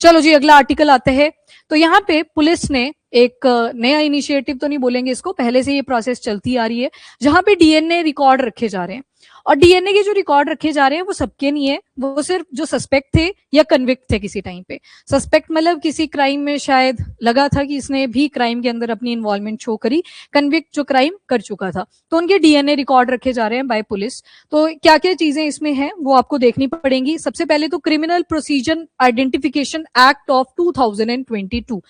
चलो जी अगला आर्टिकल आते हैं। तो यहाँ पे पुलिस ने एक नया इनिशिएटिव तो नहीं बोलेंगे इसको, पहले से ये प्रोसेस चलती आ रही है, जहां पे डीएनए रिकॉर्ड रखे जा रहे हैं। और डीएनए के जो रिकॉर्ड रखे जा रहे हैं वो सबके नहीं है, वो सिर्फ जो सस्पेक्ट थे या कन्विक्ट थे किसी टाइम पे। सस्पेक्ट मतलब किसी क्राइम में शायद लगा था कि इसने भी क्राइम के अंदर अपनी इन्वॉल्वमेंट शो करी, कन्विक्ट जो क्राइम कर चुका था, तो उनके डीएनए रिकॉर्ड रखे जा रहे हैं बाय पुलिस। तो क्या क्या चीजें इसमें हैं वो आपको देखनी पड़ेंगी। सबसे पहले तो criminal procedure identification act of 2022।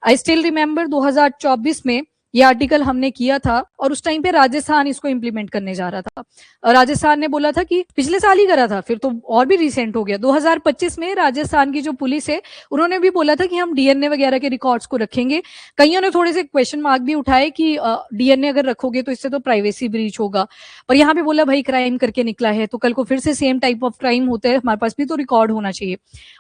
I still remember 2024 में ये आर्टिकल हमने किया था और उस टाइम पे राजस्थान इसको इंप्लीमेंट करने जा रहा था। और राजस्थान ने बोला था कि पिछले साल ही करा था, फिर तो और भी रिसेंट हो गया। 2025 में राजस्थान की जो पुलिस है उन्होंने भी बोला था कि हम डीएनए वगैरह के रिकॉर्ड्स को रखेंगे। कईयों ने थोड़े से क्वेश्चन मार्क भी उठाए कि डीएनए अगर रखोगे तो इससे तो प्राइवेसी ब्रीच होगा, और यहाँ पे बोला भाई क्राइम करके निकला है तो कल को फिर से सेम टाइप ऑफ क्राइम होता है, हमारे पास भी तो रिकॉर्ड होना चाहिए।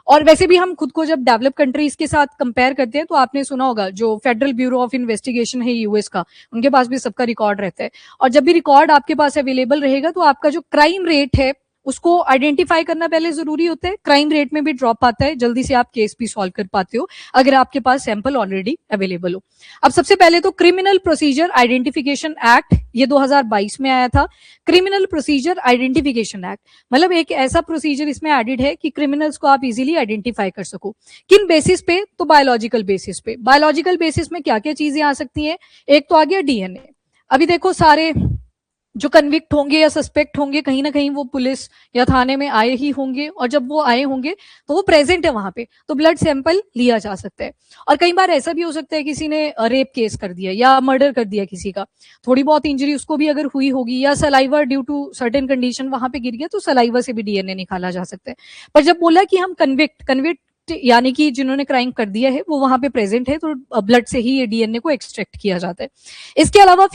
और वैसे भी हम खुद को जब डेवलप कंट्रीज के साथ कंपेयर करते हैं तो आपने सुना होगा जो फेडरल ब्यूरो ऑफ इन्वेस्टिगेशन है यूएस का, उनके पास भी सबका रिकॉर्ड रहता है। और जब भी रिकॉर्ड आपके पास अवेलेबल रहेगा तो आपका जो क्राइम रेट है उसको आइडेंटिफाई करना पहले जरूरी होता है। क्राइम रेट में भी ड्रॉप आता है, जल्दी से आप केस भी सॉल्व कर पाते हो अगर आपके पास सैंपल ऑलरेडी अवेलेबल हो। अब सबसे पहले तो क्रिमिनल प्रोसीजर आइडेंटिफिकेशन एक्ट, ये 2022 में आया था। क्रिमिनल प्रोसीजर आइडेंटिफिकेशन एक्ट मतलब एक ऐसा प्रोसीजर इसमें एडिड है कि क्रिमिनल्स को आप इजीली आइडेंटिफाई कर सको। किन बेसिस पे? तो बायोलॉजिकल बेसिस पे। बायोलॉजिकल बेसिस में क्या क्या चीजें आ सकती हैं? एक तो आ गया डीएनए। अभी देखो सारे जो कन्विक्ट होंगे या सस्पेक्ट होंगे कहीं ना कहीं वो पुलिस या थाने में आए ही होंगे, और जब वो आए होंगे तो वो प्रेजेंट है वहां पे, तो ब्लड सैंपल लिया जा सकता है। और कई बार ऐसा भी हो सकता है किसी ने रेप केस कर दिया या मर्डर कर दिया किसी का, थोड़ी बहुत इंजरी उसको भी अगर हुई होगी, या saliva due to certain condition वहां पे गिर गया तो सलाइवा से भी डीएनए निकाला जा सकता है। पर जब बोला कि हम कन्विक्ट यानी कि जिन्होंने क्राइम कर दिया है वो वहां पे प्रेजेंट है, तो ब्लड से ही ये डीएनए को एक्सट्रैक्ट किया जाता है। इसके अलावा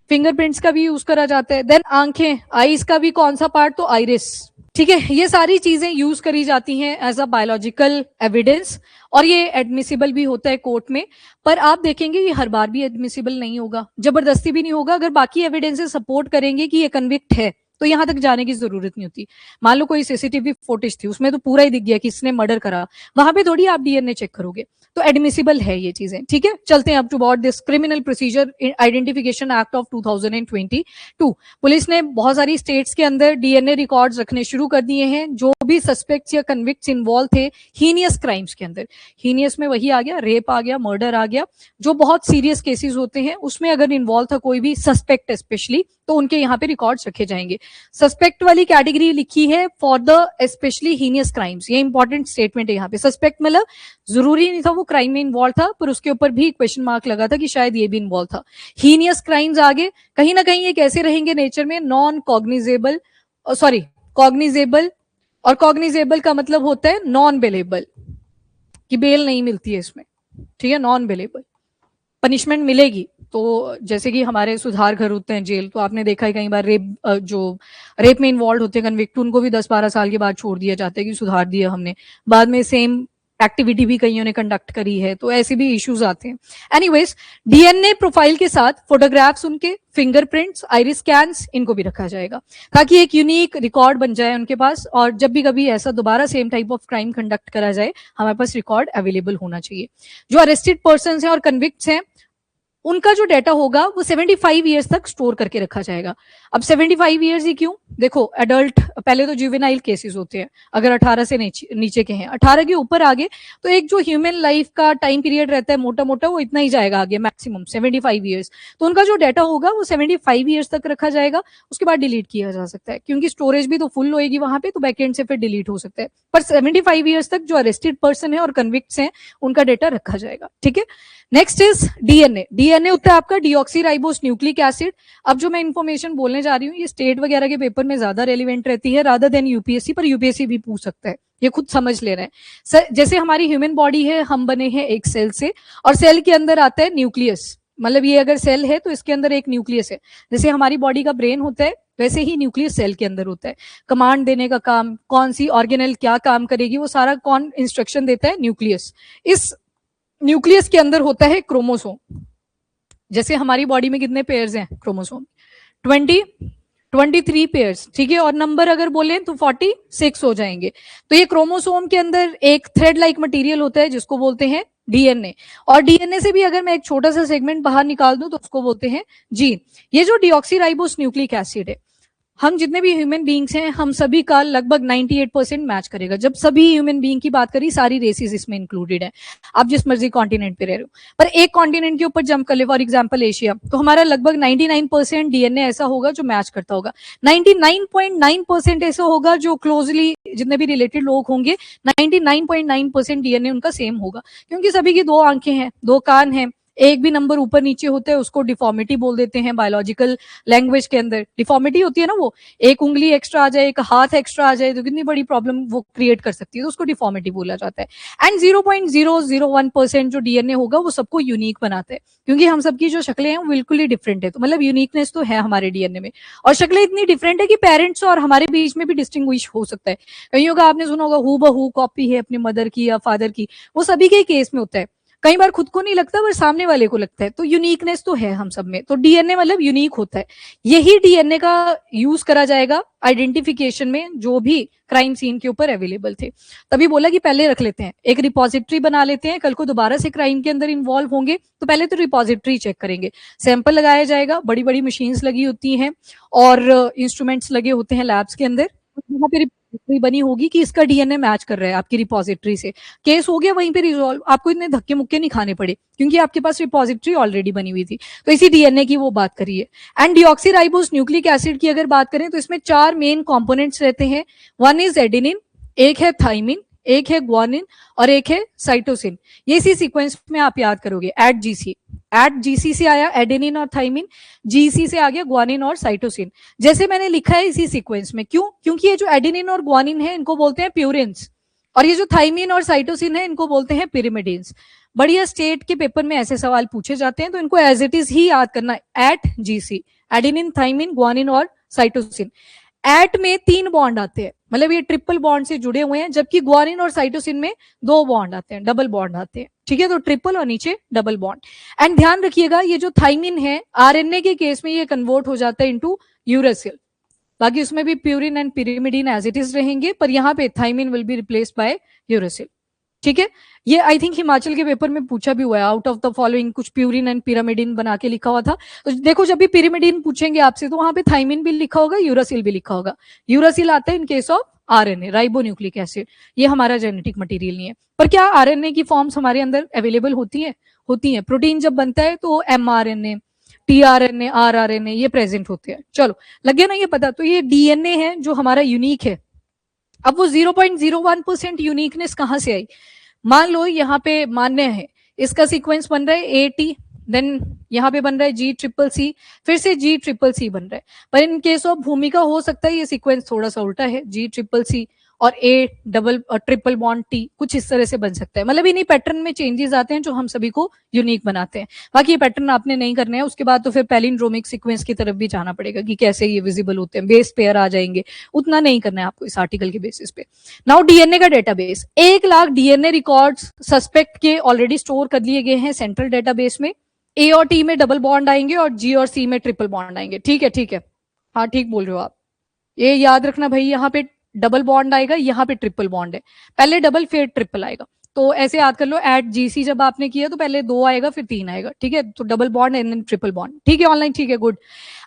फिंगरप्रिंट्स का भी यूज करा जाता है। देन आंखें, आईज का भी कौन सा पार्ट? तो आइरिस। ठीक है, ये सारी चीजें यूज करी जाती हैं एज अ बायोलॉजिकल एविडेंस, और ये एडमिसिबल भी होता है कोर्ट में। पर आप देखेंगे ये हर बार भी एडमिसिबल नहीं होगा, जबरदस्ती भी नहीं होगा। अगर बाकी एविडेंसेस सपोर्ट करेंगे कि ये कन्विक्ट है तो यहां तक जाने की जरूरत नहीं होती। मान लो कोई सीसीटीवी फुटेज थी, उसमें तो पूरा ही दिख गया कि इसने मर्डर करा, वहां पे थोड़ी आप डीएनए चेक करोगे, तो एडमिसिबल है ये चीजें। ठीक है, चलते हैं up to about this criminal procedure identification act of 2022। Police ने बहुत सारी स्टेट्स के अंदर डीएनए रिकॉर्ड्स रखने शुरू कर दिए हैं जो भी सस्पेक्ट्स या कन्विक्ट्स इन्वॉल्व थे हीनियस क्राइम्स के अंदर। हीनियस में वही आ गया, रेप आ गया, मर्डर आ गया, जो बहुत सीरियस केसेस होते हैं उसमें अगर इन्वॉल्व था कोई भी सस्पेक्ट स्पेशली, तो उनके यहाँ पे रिकॉर्ड्स रखे जाएंगे। सस्पेक्ट वाली कैटेगरी लिखी है for the specially heinous crimes, ये इंपॉर्टेंट स्टेटमेंट है यहाँ पे। सस्पेक्ट मतलब जरूरी नहीं था वो क्राइम में इन्वॉल्व था, पर उसके ऊपर भी क्वेश्चन मार्क लगा था कि शायद ये भी इन्वॉल्व था। हीनियस क्राइम्स आगे कहीं ना कहीं ये कैसे रहेंगे नेचर में? नॉन कॉग्निजेबल, सॉरी कॉग्निजेबल, और कॉग्निजेबल का मतलब होता है नॉन बेलेबल, कि बेल नहीं मिलती है इसमें। ठीक है, नॉन बेलेबल, पनिशमेंट मिलेगी। तो जैसे कि हमारे सुधार घर होते हैं जेल, तो आपने देखा है कई बार रेप में इन्वॉल्व होते हैं कन्विक्ट, उनको भी 10-12 साल के बाद छोड़ दिया जाता है कि सुधार दिया हमने, बाद में सेम एक्टिविटी भी कईयों ने कंडक्ट करी है, तो ऐसे भी इश्यूज आते हैं। एनीवेज, डीएनए प्रोफाइल के साथ फोटोग्राफ्स उनके, फिंगरप्रिंट्स, आइरिस स्कैन्स, इनको भी रखा जाएगा ताकि एक यूनिक रिकॉर्ड बन जाए उनके पास, और जब भी कभी ऐसा दोबारा same type of crime conduct करा जाए हमारे पास रिकॉर्ड अवेलेबल होना चाहिए। जो अरेस्टेड पर्सन हैं और कन्विक्ट्स हैं उनका जो डाटा होगा वो 75 ईयर्स तक स्टोर करके रखा जाएगा। अब 75 ईयर्स ही क्यों? देखो एडल्ट, पहले तो जुवेनाइल केसेस होते हैं अगर 18 से नीचे के हैं, 18 के ऊपर आगे तो एक जो ह्यूमन लाइफ का टाइम पीरियड रहता है मोटा मोटा वो इतना ही जाएगा आगे, मैक्सिमम 75 ईयर्स। तो उनका जो डाटा होगा वो 75 ईयर्स तक रखा जाएगा, उसके बाद डिलीट किया जा सकता है क्योंकि स्टोरेज भी तो फुल होएगी वहां पे, तो बैकएंड से फिर डिलीट हो सकता है। पर 75 ईयर्स तक जो अरेस्टेड पर्सन है और कन्विक्ट्स हैं उनका डाटा रखा जाएगा। ठीक है, नेक्स्ट इज डीएनए। डीएनए होता है आपका डीऑक्सीराइबोस न्यूक्लिक एसिड। अब जो मैं इंफॉर्मेशन बोलने जा रही हूँ ये स्टेट वगैरह के पेपर में ज्यादा रेलिवेंट रहती है रादर देन यूपीएससी, पर यूपीएससी भी पूछ सकता है, ये खुद समझ ले रहे हैं। जैसे हमारी ह्यूमन बॉडी है, हम बने हैं एक सेल से, और सेल के अंदर आता है न्यूक्लियस, मतलब ये अगर सेल है तो इसके अंदर एक न्यूक्लियस है। जैसे हमारी बॉडी का ब्रेन होता है वैसे ही न्यूक्लियस सेल के अंदर होता है। कमांड देने का काम, कौन सी ऑर्गेनल क्या काम करेगी वो सारा कौन इंस्ट्रक्शन देता है? न्यूक्लियस। इस न्यूक्लियस के अंदर होता है क्रोमोसोम। जैसे हमारी बॉडी में कितने पेयर्स हैं क्रोमोसोम? 20। 23 पेयर्स, ठीक है, और नंबर अगर बोले तो 46 हो जाएंगे। तो ये क्रोमोसोम के अंदर एक थ्रेड लाइक मटेरियल होता है जिसको बोलते हैं डीएनए, और डीएनए से भी अगर मैं एक छोटा सा सेगमेंट बाहर निकाल दूं तो उसको बोलते हैं जीन। ये जो डीऑक्सीराइबोस न्यूक्लिक एसिड है, हम जितने भी ह्यूमन बींग्स हैं हम सभी का लगभग 98% मैच करेगा। जब सभी ह्यूमन बींग की बात करी, सारी रेसेस इसमें इंक्लूडेड है, आप जिस मर्जी कॉन्टिनेंट पे रह रहे हो, पर एक कॉन्टिनेंट के ऊपर जंप कर ले, फॉर एग्जांपल एशिया, तो हमारा लगभग 99% डीएनए ऐसा होगा जो मैच करता होगा, 99.9% ऐसा होगा जो क्लोजली जितने भी रिलेटेड लोग होंगे 99.9% डीएनए उनका सेम होगा, क्योंकि सभी की 2 आंखें हैं, 2 कान हैं, एक भी नंबर ऊपर नीचे होता है उसको डिफॉर्मिटी बोल देते हैं बायोलॉजिकल लैंग्वेज के अंदर। डिफॉर्मिटी होती है ना, वो एक उंगली एक्स्ट्रा आ जाए, एक हाथ एक्स्ट्रा आ जाए तो कितनी बड़ी प्रॉब्लम वो क्रिएट कर सकती है, तो उसको डिफॉर्मिटी बोला जाता है। एंड 0.001% जो डीएनए होगा वो सबको यूनिक बनाता है, क्योंकि हम सबकी जो शक्लें हैं वो बिल्कुल ही डिफरेंट है, तो मतलब यूनिकनेस तो है हमारे डीएनए में, और शक्लें इतनी डिफरेंट है कि पेरेंट्स और हमारे बीच में भी डिस्टिंग्विश हो सकता है। कईयों का आपने सुना होगा हू बहू कॉपी है अपने मदर की या फादर की, वो सभी के केस में होता है, कई बार खुद को नहीं लगता पर सामने वाले को लगता है, तो यूनिकनेस तो है हम सब में, तो डीएनए मतलब यूनिक होता है। यही डीएनए का यूज करा जाएगा आइडेंटिफिकेशन में जो भी क्राइम सीन के ऊपर अवेलेबल थे। तभी बोला कि पहले रख लेते हैं, एक रिपोजिटरी बना लेते हैं, कल को दोबारा से क्राइम के अंदर इन्वॉल्व होंगे तो पहले तो रिपोजिटरी चेक करेंगे, सैंपल लगाया जाएगा, बड़ी बड़ी मशीन्स लगी होती हैं और इंस्ट्रूमेंट्स लगे होते हैं लैब्स के अंदर, वहां पे रिपोजिटरी बनी होगी कि इसका डीएनए मैच कर रहा है आपकी रिपोजिटरी से, केस हो गया वहीं पे रिजॉल्व, आपको इतने धक्के मुक्के नहीं खाने पड़े क्योंकि आपके पास रिपोजिटरी ऑलरेडी बनी हुई थी। तो इसी डीएनए की वो बात करिए। एंड डीऑक्सीराइबोस न्यूक्लिक एसिड की अगर बात करें तो इसमें 4 मेन कंपोनेंट्स रहते हैं। वन इज एडेनिन, एक है थाइमिन, एक है ग्वानिन और एक है साइटोसिन। ये इसी सीक्वेंस में आप याद करोगे, एट जीसी से आया एडेनिन और थाइमिन, जीसी से आ गया ग्वानिन और साइटोसिन, जैसे मैंने लिखा है इसी सीक्वेंस में। क्यों? क्योंकि ये जो एडेनिन और ग्वानिन है इनको बोलते हैं प्यूरिन्स, और ये जो थाइमिन और साइटोसिन है इनको बोलते हैं पिरिमिडिन्स। बढ़िया स्टेट के पेपर में ऐसे सवाल पूछे जाते हैं तो इनको एज इट इज ही याद करना है, AT GC, adenine thymine guanine और साइटोसिन। एट में 3 बॉन्ड आते हैं, मतलब ये ट्रिपल बॉन्ड से जुड़े हुए हैं, जबकि ग्वानिन और साइटोसिन में 2 बॉन्ड आते हैं, डबल बॉन्ड आते हैं, ठीक है, तो ट्रिपल और नीचे डबल बॉन्ड। एंड ध्यान रखिएगा ये जो थाइमिन है आरएनए के केस में ये कन्वर्ट हो जाता है इनटू यूरेसिल, बाकी उसमें भी purine and pyrimidine as it is रहेंगे, पर यहाँ पे thymine will be replaced by uracil, ठीक है। ये आई थिंक हिमाचल के पेपर में पूछा भी हुआ है, आउट ऑफ द फॉलोइंग कुछ प्यूरिन एंड पिरामिडिन बना के लिखा हुआ था, तो देखो जब भी पिरिमिडिन पूछेंगे आपसे तो वहां पे थाइमिन भी लिखा होगा, यूरासिल भी लिखा होगा। यूरासिल आता है in case of RNA, ribonucleic acid, ये हमारा जेनेटिक मटेरियल नहीं है। पर क्या आरएनए की फॉर्म्स हमारे अंदर अवेलेबल होती है? होती है। प्रोटीन जब बनता है तो एमआरएनए, टीआरएनए, आरआरएनए ये प्रेजेंट होते हैं। चलो लग गया ना ये पता। तो ये डीएनए है जो हमारा यूनिक है। अब वो 0.01% यूनिकनेस कहां से आई? मान लो यहाँ पे मान्य है, इसका सीक्वेंस बन रहा है एटी, देन यहाँ पे बन रहा है G CCC, फिर से G CCC बन रहा है, पर इन केस ऑफ भूमिका हो सकता है ये सीक्वेंस थोड़ा सा उल्टा है, G CCC और ट्रिपल बॉन्ड T, कुछ इस तरह से बन सकता है। मतलब इन्हीं पैटर्न में चेंजेस आते हैं जो हम सभी को यूनिक बनाते हैं। बाकी ये पैटर्न आपने नहीं करना है, उसके बाद तो फिर पैलिंड्रोमिक सीक्वेंस की तरफ भी जाना पड़ेगा कि कैसे ये विजिबल होते हैं, बेस पेयर आ जाएंगे, उतना नहीं करना है आपको इस आर्टिकल के बेसिस पे। नाउ डीएनए का database, 1 lakh DNA records suspect के ऑलरेडी स्टोर कर लिए गए हैं सेंट्रल डेटाबेस में। ए और टी में डबल बॉन्ड आएंगे और जी और सी में ट्रिपल बॉन्ड आएंगे, ठीक है, ठीक है, हाँ ठीक बोल रहे हो आप। ये याद रखना भाई, यहाँ पे डबल बॉन्ड आएगा, यहाँ पे ट्रिपल बॉन्ड है, पहले डबल फिर ट्रिपल आएगा, तो ऐसे याद कर लो। एट जीसी जब आपने किया तो पहले 2 आएगा फिर 3 आएगा, ठीक है, तो double bond and triple bond, ठीक है, ऑनलाइन, ठीक है, गुड।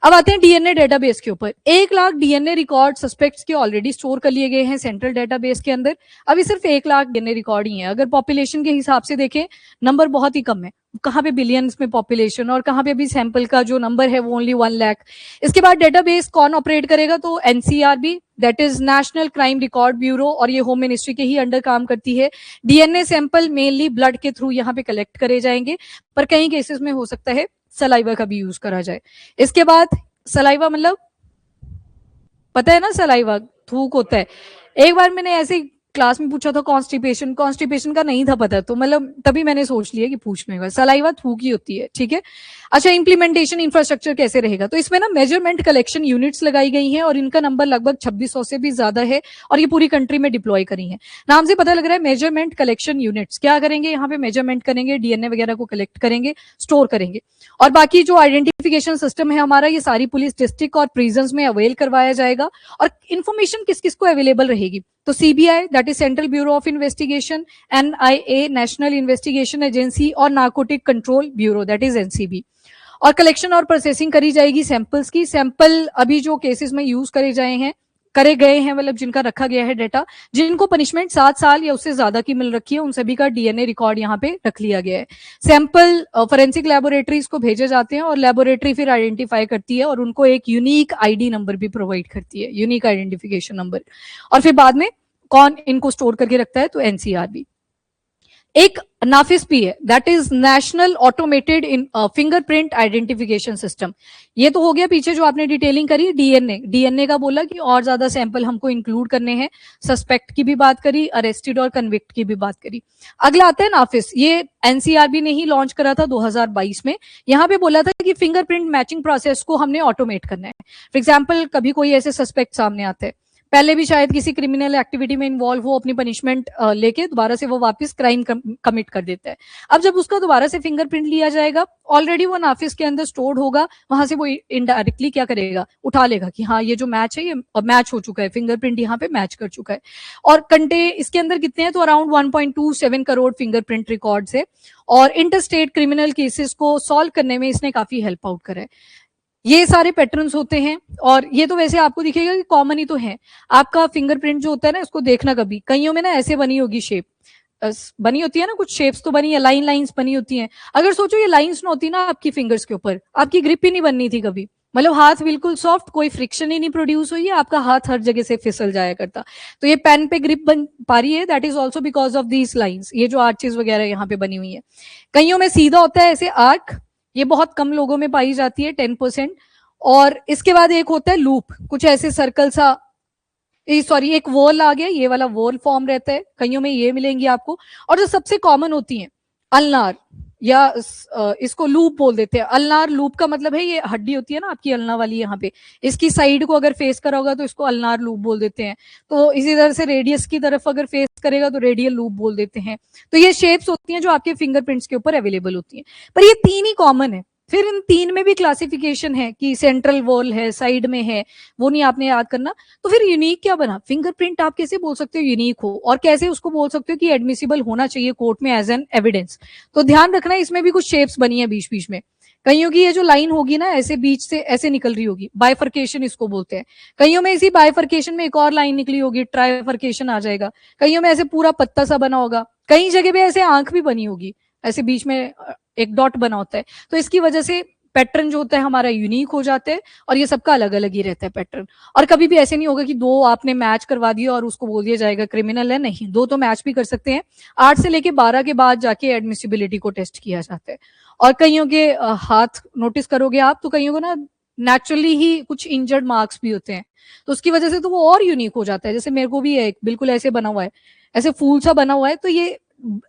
अब आते हैं डीएनए डेटाबेस के ऊपर। 1 लाख डीएनए रिकॉर्ड सस्पेक्ट्स के ऑलरेडी स्टोर कर लिए गए हैं सेंट्रल डेटाबेस के अंदर। अभी सिर्फ 1 लाख डीएनए रिकॉर्ड ही है। अगर पॉपुलेशन के हिसाब से देखें नंबर बहुत ही कम है, कहाँ पे बिलियंस में पॉपुलेशन और कहाँ पे अभी सैंपल का जो नंबर है वो ओनली 1 लाख। इसके बाद डेटाबेस कौन ऑपरेट करेगा? तो NCRB, that is national crime record bureau, और ये होम मिनिस्ट्री के ही अंडर काम करती है। डीएनए सैंपल मेनली ब्लड के थ्रू यहाँ पे कलेक्ट करे जाएंगे, पर कई केसेस में हो सकता है सलाइवा का भी यूज करा जाए। इसके बाद सलाइवा मतलब पता है ना, सलाइवा थूक होता है। एक बार मैंने ऐसे क्लास में पूछा था कॉन्स्टिपेशन का नहीं था पता, तो मतलब तभी मैंने सोच लिया कि पूछ लूंगा। सलाइवा थूक ही होती है, ठीक है। अच्छा, इंप्लीमेंटेशन इंफ्रास्ट्रक्चर कैसे रहेगा, तो इसमें ना मेजरमेंट कलेक्शन यूनिट्स लगाई गई हैं और इनका नंबर लगभग 2600 से भी ज्यादा है और ये पूरी कंट्री में डिप्लॉय करी है। नाम से पता लग रहा है मेजरमेंट कलेक्शन यूनिट्स क्या करेंगे, यहाँ पे मेजरमेंट करेंगे, डीएनए वगैरह को कलेक्ट करेंगे, स्टोर करेंगे। और बाकी जो आइडेंटिफिकेशन सिस्टम है हमारा, ये सारी पुलिस डिस्ट्रिक्ट और प्रिजन्स में अवेल करवाया जाएगा। और इन्फॉर्मेशन किस किस को अवेलेबल रहेगी, तो CBI that is central bureau of investigation, NIA national investigation agency, और narcotic control bureau that is NCB. और कलेक्शन और प्रोसेसिंग करी जाएगी सैंपल्स की। सैंपल अभी जो केसेस में यूज करे गए हैं मतलब जिनका रखा गया है डेटा, जिनको पनिशमेंट 7 साल या उससे ज्यादा की मिल रखी है, उन सभी का डीएनए रिकॉर्ड यहाँ पे रख लिया गया है। सैंपल फोरेंसिक लेबोरेटरीज को भेजे जाते हैं और लेबोरेटरी फिर आइडेंटिफाई करती है और उनको एक यूनिक आईडी नंबर भी प्रोवाइड करती है, यूनिक आइडेंटिफिकेशन नंबर। और फिर बाद में कौन इनको स्टोर करके रखता है, तो एनसीआरबी। एक नाफिस भी है, that is national automated fingerprint identification system. ये तो हो गया पीछे जो आपने डिटेलिंग करी डीएनए का बोला कि और ज्यादा सैंपल हमको इंक्लूड करने हैं, सस्पेक्ट की भी बात करी, अरेस्टेड और कन्विक्ट की भी बात करी। अगला आता है नाफिस, ये एनसीआरबी ने ही लॉन्च करा था 2022 में। यहाँ पे बोला था कि फिंगरप्रिंट मैचिंग प्रोसेस को हमने ऑटोमेट करना है। फॉर एग्जाम्पल कभी कोई ऐसे सस्पेक्ट सामने आते हैं, पहले भी शायद किसी क्रिमिनल एक्टिविटी में इन्वॉल्व हो, अपनी पनिशमेंट लेके दोबारा से वो वापस क्राइम कमिट कर देता है। अब जब उसका दोबारा से फिंगरप्रिंट लिया जाएगा, ऑलरेडी वो नाफिस के अंदर स्टोर्ड होगा, वहां से वो इनडायरेक्टली क्या करेगा, उठा लेगा कि हाँ ये जो मैच है ये मैच हो चुका है, फिंगरप्रिंट यहाँ पे मैच कर चुका है। और कंटे इसके अंदर कितने हैं, तो अराउंड 1.27 करोड़ फिंगरप्रिंट रिकॉर्ड्स है। और इंटरस्टेट क्रिमिनल केसेस को सॉल्व करने में इसने काफी हेल्प आउट करा है। ये सारे पैटर्न्स होते हैं और ये तो वैसे आपको दिखेगा कि कॉमन ही तो है। आपका फिंगरप्रिंट जो होता है ना, इसको देखना कभी, कईयों में ना ऐसे बनी होगी शेप, बनी होती है ना, कुछ शेप्स तो बनी है, लाइंस बनी होती हैं। अगर सोचो ये लाइंस ना होती ना आपकी फिंगर्स के ऊपर, आपकी ग्रिप ही नहीं बननी थी कभी, मतलब हाथ बिल्कुल सॉफ्ट, कोई फ्रिक्शन ही नहीं प्रोड्यूस हुई है, आपका हाथ हर जगह से फिसल जाया करता। तो ये पेन पे ग्रिप बन पा रही है, that is also because of these lines, ये जो आर्चेस वगैरह यहाँ पे बनी हुई है। कईयों में सीधा होता है ऐसे आर्क, ये बहुत कम लोगों में पाई जाती है, 10%। और इसके बाद एक होता है लूप, कुछ ऐसे सर्कल सा, सॉरी एक वॉल आ गया, ये वाला वॉल फॉर्म रहता है, कईयों में ये मिलेंगी आपको। और जो सबसे कॉमन होती है अल्नार, या इसको लूप बोल देते हैं। अल्नार लूप का मतलब है ये हड्डी होती है ना आपकी अल्ना वाली, यहाँ पे इसकी साइड को अगर फेस करा होगा तो इसको अल्नार लूप बोल देते हैं। तो इसी तरह से रेडियस की तरफ अगर फेस करेगा तो रेडियल लूप बोल देते हैं। तो ये शेप्स होती हैं जो आपके फिंगरप्रिंट्स के ऊपर अवेलेबल होती हैं, पर ये 3 ही कॉमन है। फिर इन 3 में भी क्लासिफिकेशन है कि सेंट्रल वॉल है, साइड में है, वो नहीं आपने याद करना। तो फिर यूनिक क्या बना, फिंगरप्रिंट आप कैसे बोल सकते हो यूनिक हो, और कैसे उसको बोल सकते हो कि एडमिसिबल होना चाहिए कोर्ट में एज एन एविडेंस। तो ध्यान रखना इसमें भी कुछ शेप्स बनी है बीच बीच में। कईयों की ये जो लाइन होगी ना ऐसे बीच से ऐसे निकल रही होगी, बाइफर्केशन इसको बोलते हैं। कईयों में इसी बाइफर्केशन में एक और लाइन निकली होगी, ट्राइफर्केशन आ जाएगा। कईयों में ऐसे पूरा पत्ता सा बना होगा, कई जगह पे ऐसे आंख भी बनी होगी, ऐसे बीच में एक डॉट बना होता है। तो इसकी वजह से पैटर्न जो होता है हमारा यूनिक हो जाता है, और ये सबका अलग अलग ही रहता है पैटर्न। और कभी भी ऐसे नहीं होगा कि 2 आपने मैच करवा दिया और उसको बोल दिया जाएगा क्रिमिनल है, नहीं, 2 तो मैच भी कर सकते हैं। 8 से लेके 12 के बाद जाके एडमिसिबिलिटी को टेस्ट किया जाता है। और कईयों के हाथ नोटिस करोगे आप, तो कईयों को ना नेचुरली ही कुछ इंजर्ड मार्क्स भी होते हैं, तो उसकी वजह से तो वो और यूनिक हो जाता है। जैसे मेरे को भी है, बिल्कुल ऐसे बना हुआ है, ऐसे फूल सा बना हुआ है, तो ये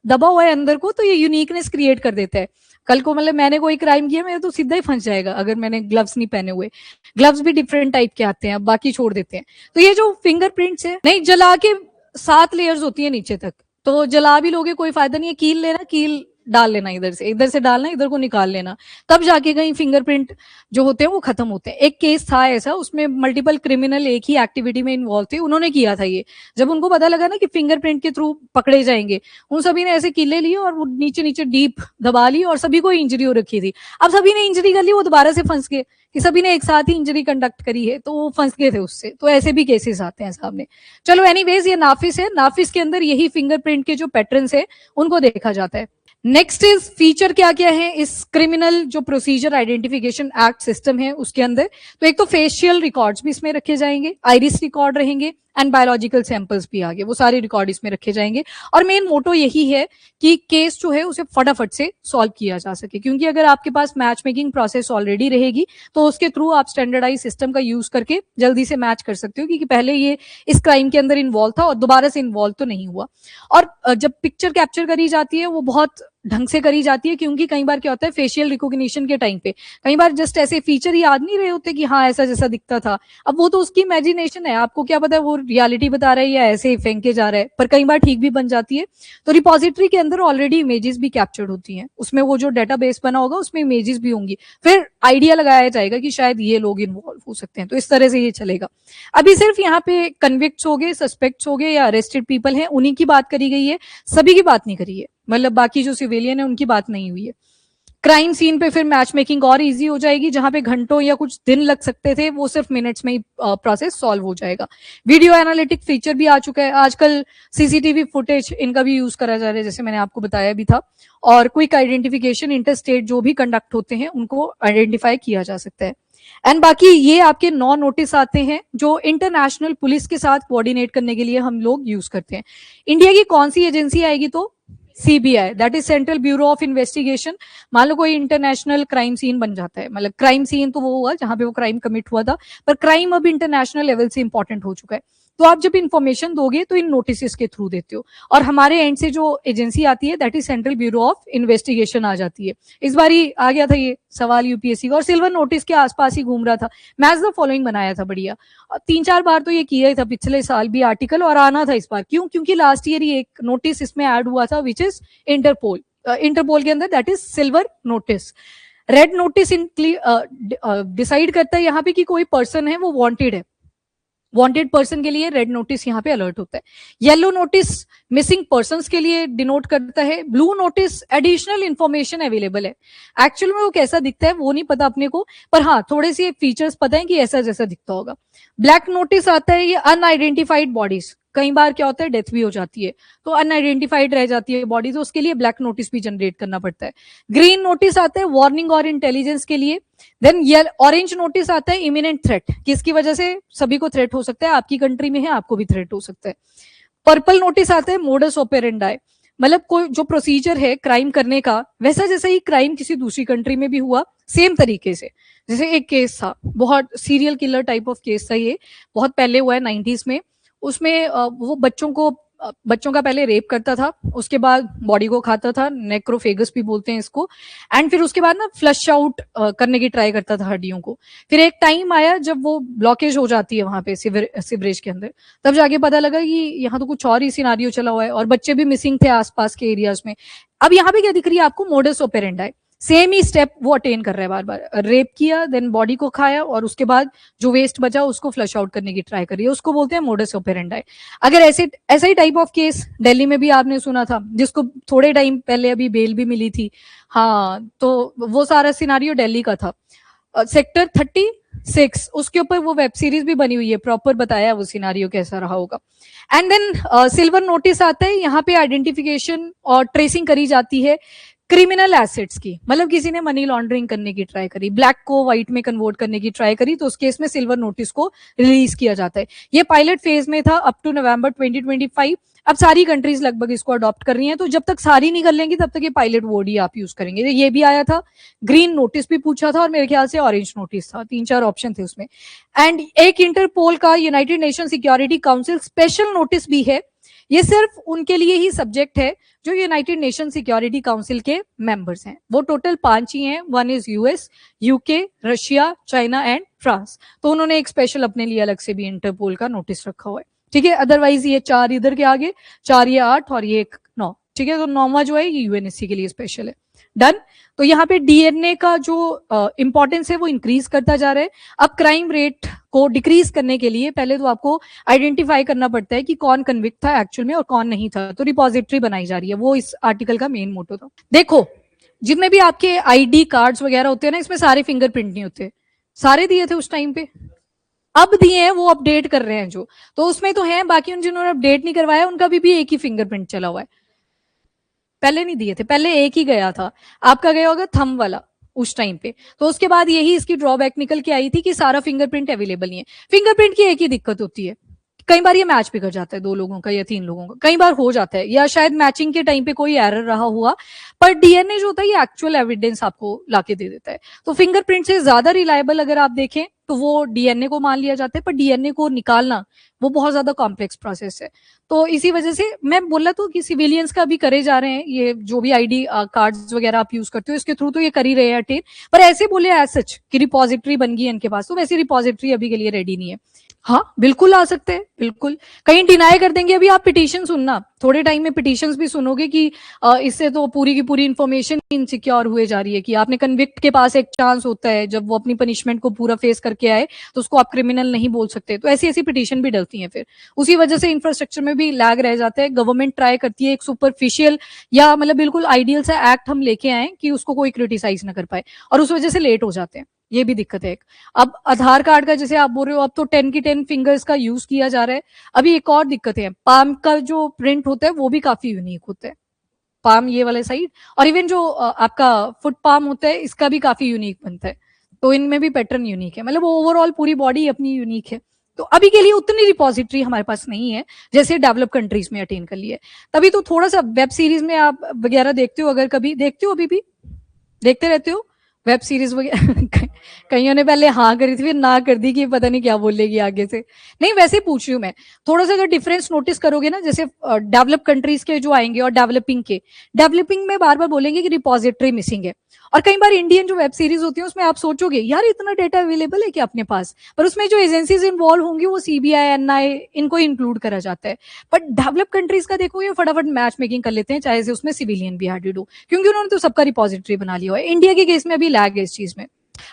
दबा हुआ है अंदर को, तो ये यूनिकनेस क्रिएट कर देता है। कल को मतलब मैंने कोई क्राइम किया, मेरे तो सीधा ही फंस जाएगा अगर मैंने ग्लव्स नहीं पहने हुए। ग्लव्स भी डिफरेंट टाइप के आते हैं, अब बाकी छोड़ देते हैं। तो ये जो फिंगरप्रिंट्स है, नहीं जला के 7 लेयर्स होती है नीचे तक, तो जला भी लोगे कोई फायदा नहीं है। कील लेना, कील डाल लेना, इधर से डालना, इधर को निकाल लेना, तब जाके कहीं फिंगरप्रिंट जो होते हैं वो खत्म होते हैं। एक केस था ऐसा, उसमें मल्टीपल क्रिमिनल एक ही एक्टिविटी में इन्वॉल्व थे, उन्होंने किया था ये। जब उनको पता लगा ना कि फिंगरप्रिंट के थ्रू पकड़े जाएंगे, उन सभी ने ऐसे किले लिए और वो नीचे नीचे डीप दबा ली, और सभी को इंजरी हो रखी थी। अब सभी ने इंजरी कर ली, वो दोबारा से फंस गए कि सभी ने एक साथ ही इंजरी कंडक्ट करी है, तो वो फंस गए थे उससे। तो ऐसे भी केसेस आते हैं सामने। चलो एनीवेज, ये नाफिस है, नाफिस के अंदर यही फिंगरप्रिंट के जो पैटर्न्स है उनको देखा जाता है। नेक्स्ट इज फीचर क्या क्या है इस क्रिमिनल जो प्रोसीजर आइडेंटिफिकेशन एक्ट सिस्टम है उसके अंदर। तो एक तो फेशियल रिकॉर्ड्स भी इसमें रखे जाएंगे, आइरिस रिकॉर्ड रहेंगे, एंड बायोलॉजिकल सैंपल्स भी आ गए, वो सारे रिकॉर्ड इसमें रखे जाएंगे। और मेन मोटो यही है कि केस जो है उसे फटाफट से सॉल्व किया जा सके, क्योंकि अगर आपके पास मैच मेकिंग प्रोसेस ऑलरेडी रहेगी तो उसके थ्रू आप स्टैंडर्डाइज सिस्टम का यूज करके जल्दी से मैच कर सकते हो, क्योंकि पहले ये इस क्राइम के अंदर इन्वॉल्व था और दोबारा से इन्वॉल्व तो नहीं हुआ। और जब पिक्चर कैप्चर करी जाती है वो बहुत ढंग से करी जाती है, क्योंकि कई बार क्या होता है फेशियल रिकॉग्निशन के टाइम पे कई बार जस्ट ऐसे फीचर याद नहीं रहे होते कि हाँ ऐसा जैसा दिखता था, अब वो तो उसकी इमेजिनेशन है, आपको क्या पता है वो रियलिटी बता रहा है या ऐसे ही फेंक के जा रहा है, पर कई बार ठीक भी बन जाती है। तो रिपोजिटरी के अंदर ऑलरेडी इमेजेस भी कैप्चर्ड होती हैं, उसमें वो जो डेटाबेस बना होगा उसमें इमेजेस भी होंगी, फिर आइडिया लगाया जाएगा कि शायद ये लोग इन्वॉल्व हो सकते हैं, तो इस तरह से ये चलेगा। अभी सिर्फ यहाँ पे कन्विक्ट्स हो गए, सस्पेक्ट्स हो गए या अरेस्टेड पीपल हैं, उन्हीं की बात करी गई है, सभी की बात नहीं करी है, मतलब बाकी जो सिविलियन है उनकी बात नहीं हुई है। क्राइम सीन पे फिर मैच मेकिंग और इजी हो जाएगी, जहां पे घंटों या कुछ दिन लग सकते थे वो सिर्फ मिनट्स में ही प्रोसेस सॉल्व हो जाएगा। वीडियो एनालिटिक फीचर भी आ चुका है आजकल, सीसीटीवी फुटेज इनका भी यूज करा जा रहा है, जैसे मैंने आपको बताया भी था। और क्विक आइडेंटिफिकेशन, इंटर स्टेट जो भी कंडक्ट होते हैं उनको आइडेंटिफाई किया जा सकता है। एंड बाकी ये आपके 9 नोटिस आते हैं जो इंटरनेशनल पुलिस के साथ कोऑर्डिनेट करने के लिए हम लोग यूज करते हैं। इंडिया की कौन सी एजेंसी आएगी, तो CBI, that is central bureau of investigation. मान लो कोई इंटरनेशनल क्राइम सीन बन जाता है, मतलब क्राइम सीन तो वो हुआ जहां पे वो क्राइम कमिट हुआ था, पर क्राइम अब इंटरनेशनल लेवल से इंपॉर्टेंट हो चुका है, तो आप जब इन्फॉर्मेशन दोगे तो इन नोटिस के थ्रू देते हो, और हमारे एंड से जो एजेंसी आती है that is central bureau of investigation आ जाती है। इस बार ही आ गया था ये सवाल यूपीएससी का, और सिल्वर नोटिस के आसपास ही घूम रहा था, मैच द फॉलोइंग बनाया था बढ़िया, 3-4 बार तो ये किया ही था पिछले साल भी आर्टिकल, और आना था इस बार, क्यों, क्योंकि लास्ट ईयर ही एक नोटिस इसमें ऐड हुआ था विच इज इंटरपोल, इंटरपोल के अंदर that is silver notice. Red notice decide करता है यहाँ पे कि कोई पर्सन है वो वांटेड है, वांटेड पर्सन के लिए रेड नोटिस यहाँ पे अलर्ट होता है। येलो नोटिस मिसिंग पर्संस के लिए डिनोट करता है। Blue notice additional information available है, एक्चुअल में वो कैसा दिखता है वो नहीं पता अपने को, पर हाँ थोड़े से फीचर्स पता है कि ऐसा जैसा दिखता होगा। ब्लैक नोटिस आता है ये अनआइडेंटिफाइड बॉडीज, कई बार क्या होता है डेथ भी हो जाती है तो अनआइडेंटिफाइड रह जाती है बॉडी, तो उसके लिए ब्लैक नोटिस भी जनरेट करना पड़ता है। ग्रीन नोटिस आता है वार्निंग और इंटेलिजेंस के लिए। देन ये ऑरेंज नोटिस आता है इमिनेंट थ्रेट, किसकी वजह से सभी को थ्रेट हो सकता है, आपकी कंट्री में है आपको भी थ्रेट हो सकता है। पर्पल नोटिस आता है मोडस ऑपेरेंडाई, मतलब कोई जो प्रोसीजर है क्राइम करने का वैसा जैसा ही क्राइम किसी दूसरी कंट्री में भी हुआ सेम तरीके से। जैसे एक केस था, बहुत serial killer type of case था, ये बहुत पहले हुआ है 90s में, उसमें वो बच्चों का पहले रेप करता था, उसके बाद बॉडी को खाता था, नेक्रोफेगस भी बोलते हैं इसको, एंड फिर उसके बाद ना फ्लश आउट करने की ट्राई करता था हड्डियों को। फिर एक टाइम आया जब वो ब्लॉकेज हो जाती है वहां पे सिवरेज के अंदर, तब जाके पता लगा कि यहाँ तो कुछ और ही सिनारियो चला हुआ है, और बच्चे भी मिसिंग थे आसपास के एरियाज में। अब यहाँ पे क्या दिख रही है आपको, मोडस ऑपेरेंडाई, सेम ही स्टेप वो अटेन कर रहा है, बार बार रेप किया, देन बॉडी को खाया, और उसके बाद जो वेस्ट बचा उसको फ्लश आउट करने की ट्राई करी है, उसको बोलते हैं मोडस ऑपेरेंडाई। अगर ऐसा ही टाइप ऑफ केस दिल्ली में भी आपने सुना था, जिसको थोड़े टाइम पहले अभी बेल भी मिली थी, हाँ तो वो सारा सिनारियो दिल्ली का था। सेक्टर 36 उसके ऊपर वो वेब सीरीज भी बनी हुई है, प्रॉपर बताया वो सिनारियो कैसा रहा होगा। एंड देन सिल्वर नोटिस आता है, यहाँ पे आइडेंटिफिकेशन और ट्रेसिंग करी जाती है क्रिमिनल एसेट्स की, मतलब किसी ने मनी लॉन्ड्रिंग करने की ट्राई करी, ब्लैक को व्हाइट में कन्वर्ट करने की ट्राई करी, तो उस केस में सिल्वर नोटिस को रिलीज किया जाता है। ये पायलट फेज में था अप टू नवंबर 2025, अब सारी कंट्रीज लगभग इसको अडॉप्ट कर रही हैं, तो जब तक सारी नहीं कर लेंगी तब तक ये पायलट वर्ड ही आप यूज करेंगे। तो ये भी आया था, ग्रीन नोटिस भी पूछा था, और मेरे ख्याल से ऑरेंज नोटिस था, 3-4 ऑप्शन थे उसमें। एंड एक इंटरपोल का United nation security council special notice भी है, ये सिर्फ उनके लिए ही सब्जेक्ट है जो यूनाइटेड नेशन सिक्योरिटी काउंसिल के मेंबर्स हैं, वो टोटल 5 ही हैं, 1 is US, UK, Russia, China and France, तो उन्होंने एक स्पेशल अपने लिए अलग से भी इंटरपोल का नोटिस रखा हुआ है, ठीक है। अदरवाइज ये 4 इधर के आगे, 4 ये 8 और ये 9, ठीक है, तो 9वां जो है ये यूएनएससी के लिए स्पेशल है। डन। तो यहाँ पे डीएनए का जो इंपॉर्टेंस है वो इंक्रीज करता जा रहा है। अब क्राइम रेट को डिक्रीज करने के लिए पहले तो आपको आइडेंटिफाई करना पड़ता है कि कौन कन्विक्ट था एक्चुअल में और कौन नहीं था, तो रिपोजिटरी बनाई जा रही है, वो इस आर्टिकल का मेन मोटो था। देखो जितने भी आपके आईडी कार्ड्स वगैरह होते हैं ना, इसमें सारे फिंगरप्रिंट नहीं होते, सारे दिए थे उस टाइम पे, अब दिए हैं वो अपडेट कर रहे हैं जो, तो उसमें तो है, बाकी उन जिन्होंने अपडेट नहीं करवाया उनका भी एक ही फिंगरप्रिंट चला हुआ है, पहले नहीं दिए थे, पहले एक ही गया था, आपका गया होगा थंब वाला उस टाइम पे, तो उसके बाद यही इसकी ड्रॉबैक निकल के आई थी कि सारा फिंगरप्रिंट अवेलेबल नहीं है। फिंगरप्रिंट की एक ही दिक्कत होती है, कई बार ये मैच भी कर जाता है 2 लोगों का या 3 लोगों का, कई बार हो जाता है, या शायद मैचिंग के टाइम पे कोई एरर रहा हुआ, पर डीएनए जो होता है ये एक्चुअल एविडेंस आपको लाके दे देता है। तो फिंगरप्रिंट से ज्यादा रिलायबल अगर आप देखें तो वो डीएनए को मान लिया जाता है, पर डीएनए को निकालना वो बहुत ज्यादा कॉम्प्लेक्स प्रोसेस है। तो इसी वजह से मैं बोला तो कि सिविलियंस का भी करे जा रहे हैं, ये जो भी आईडी कार्ड्स वगैरह आप यूज करते हो इसके थ्रू तो ये कर ही रहे हैं अटेन, पर ऐसे बोले एज सच कि रिपोजिटरी बन गई है इनके पास, तो वैसी रिपोजिटरी अभी के लिए रेडी नहीं है। हाँ बिल्कुल आ सकते हैं, बिल्कुल कहीं डिनाई कर देंगे। अभी आप पिटीशन सुनना, थोड़े टाइम में पिटीशंस भी सुनोगे कि इससे तो पूरी की पूरी इंफॉर्मेशन इनसिक्योर हुए जा रही है, कि आपने कन्विक्ट के पास एक चांस होता है जब वो अपनी पनिशमेंट को पूरा फेस करके आए तो उसको आप क्रिमिनल नहीं बोल सकते, तो ऐसी ऐसी पिटीशन भी डलती हैं। फिर उसी वजह से इंफ्रास्ट्रक्चर में भी लैग रह जाता है। गवर्नमेंट ट्राई करती है एक सुपरफिशियल या मतलब बिल्कुल आइडियल सा एक्ट हम लेके आए कि उसको कोई क्रिटिसाइज ना कर पाए, और उस वजह से लेट हो जाते हैं, ये भी दिक्कत है एक। अब आधार कार्ड का जैसे आप बोल रहे हो, अब तो 10 की 10 फिंगर्स का यूज किया जा रहा है। अभी एक और दिक्कत है, पाम का जो प्रिंट होता है वो भी काफी यूनिक होता है, पाम ये वाले साइड, और इवन जो आपका फुट पाम होता है इसका भी काफी यूनिक बनता है। तो इनमें भी पैटर्न यूनिक है, मतलब ओवरऑल पूरी बॉडी अपनी यूनिक है। तो अभी के लिए उतनी रिपोजिटरी हमारे पास नहीं है जैसे डेवलप कंट्रीज में अटेन कर लिए। तभी तो थोड़ा सा वेब सीरीज में आप वगैरह देखते हो, अगर कभी देखते हो, अभी भी देखते रहते हो वेब सीरीज वगैरह? कईयों ने पहले हाँ करी थी फिर ना कर दी कि पता नहीं क्या बोलेगी आगे से। नहीं वैसे पूछ रही हूँ मैं, थोड़ा सा अगर डिफरेंस नोटिस करोगे ना, जैसे डेवलप कंट्रीज के जो आएंगे और डेवलपिंग के, डेवलपिंग में बार बार बोलेंगे कि रिपोजिटरी मिसिंग है, और कई बार इंडियन जो वेब सीरीज होती है उसमें आप सोचोगे यार इतना डेटा अवेलेबल है क्या अपने पास, पर उसमें जो एजेंसीज इन्वॉल्व होंगी वो सीबीआई, एनआई, इनको इंक्लूड करा जाता है। बट डेवलप कंट्रीज का देखो, ये फटाफट मैच मेकिंग कर लेते हैं, चाहे से उसमें सिविलियन भी एडेड हो, क्योंकि उन्होंने तो सबका रिपोजिटरी बना लिया है। इंडिया के केस में अभी लैग है इस चीज में।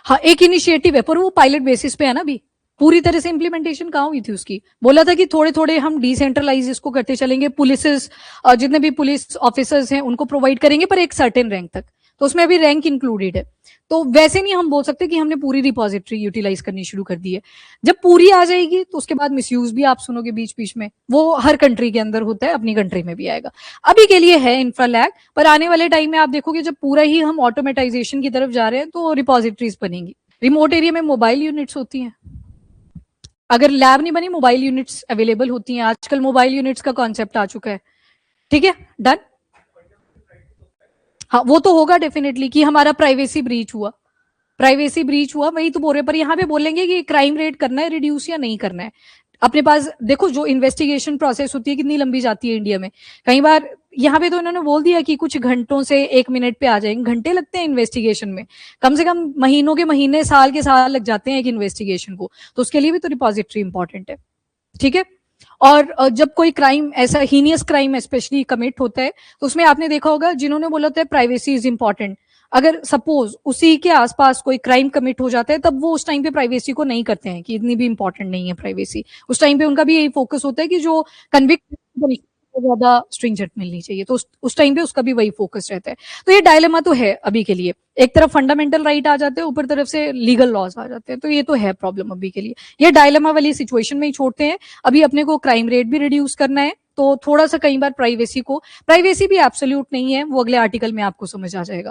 हाँ एक इनिशिएटिव है, पर वो पायलट बेसिस पे है ना, अभी पूरी तरह से इंप्लीमेंटेशन कहाँ हुई थी उसकी। बोला था कि थोड़े थोड़े हम डिसेंट्रलाइज इसको करते चलेंगे, पुलिस जितने भी पुलिस ऑफिसर्स हैं उनको प्रोवाइड करेंगे, पर एक सर्टेन रैंक तक, तो उसमें अभी रैंक इंक्लूडेड है। तो वैसे नहीं हम बोल सकते कि हमने पूरी रिपोजिटरी यूटिलाइज करनी शुरू कर दी है। जब पूरी आ जाएगी तो उसके बाद मिसयूज भी आप सुनोगे बीच बीच में, वो हर कंट्री के अंदर होता है, अपनी कंट्री में भी आएगा। अभी के लिए है इंफ्रा लैग, पर आने वाले टाइम में आप देखोगे जब पूरा ही हम ऑटोमेटाइजेशन की तरफ जा रहे हैं तो रिपोजिटरीज बनेंगी। रिमोट एरिया में मोबाइल यूनिट्स होती हैं, अगर लैब नहीं बनी मोबाइल यूनिट्स अवेलेबल होती हैं, आजकल मोबाइल यूनिट्स का कॉन्सेप्ट आ चुका है। ठीक है डन। हाँ वो तो होगा डेफिनेटली कि हमारा प्राइवेसी ब्रीच हुआ, प्राइवेसी ब्रीच हुआ, वही तो बोल रहे, पर यहाँ पे बोलेंगे कि क्राइम रेट करना है रिड्यूस या नहीं करना है। अपने पास देखो जो इन्वेस्टिगेशन प्रोसेस होती है कितनी लंबी जाती है इंडिया में, कई बार यहाँ पे तो इन्होंने बोल दिया कि कुछ घंटों से 1 मिनट पे आ जाएंगे, घंटे लगते हैं इन्वेस्टिगेशन में, कम से कम महीनों के महीने, साल के साल लग जाते हैं एक इन्वेस्टिगेशन को, तो उसके लिए भी तो रिपोजिटरी इंपॉर्टेंट है। ठीक है। और जब कोई क्राइम ऐसा हीनियस क्राइम स्पेशली कमिट होता है तो उसमें आपने देखा होगा जिन्होंने बोला था प्राइवेसी इज इंपॉर्टेंट, अगर सपोज उसी के आसपास कोई क्राइम कमिट हो जाता है तब वो उस टाइम पे प्राइवेसी को नहीं करते हैं कि इतनी भी इंपॉर्टेंट नहीं है प्राइवेसी, उस टाइम पे उनका भी यही फोकस होता है कि जो कन्विक्ट ज्यादा स्ट्रिंजेंट मिलनी चाहिए, तो उस टाइम पे उसका भी वही फोकस रहता है। तो ये डायलेमा तो है अभी के लिए, एक तरफ फंडामेंटल राइट आ जाते हैं, ऊपर तरफ से लीगल लॉज आ जाते हैं, तो ये तो है प्रॉब्लम अभी के लिए। ये डायलेमा वाली सिचुएशन में ही छोड़ते हैं, अभी अपने को क्राइम रेट भी रिड्यूस करना है, तो थोड़ा सा कई बार प्राइवेसी भी एब्सोल्यूट नहीं है, वो अगले आर्टिकल में आपको समझ आ जाएगा।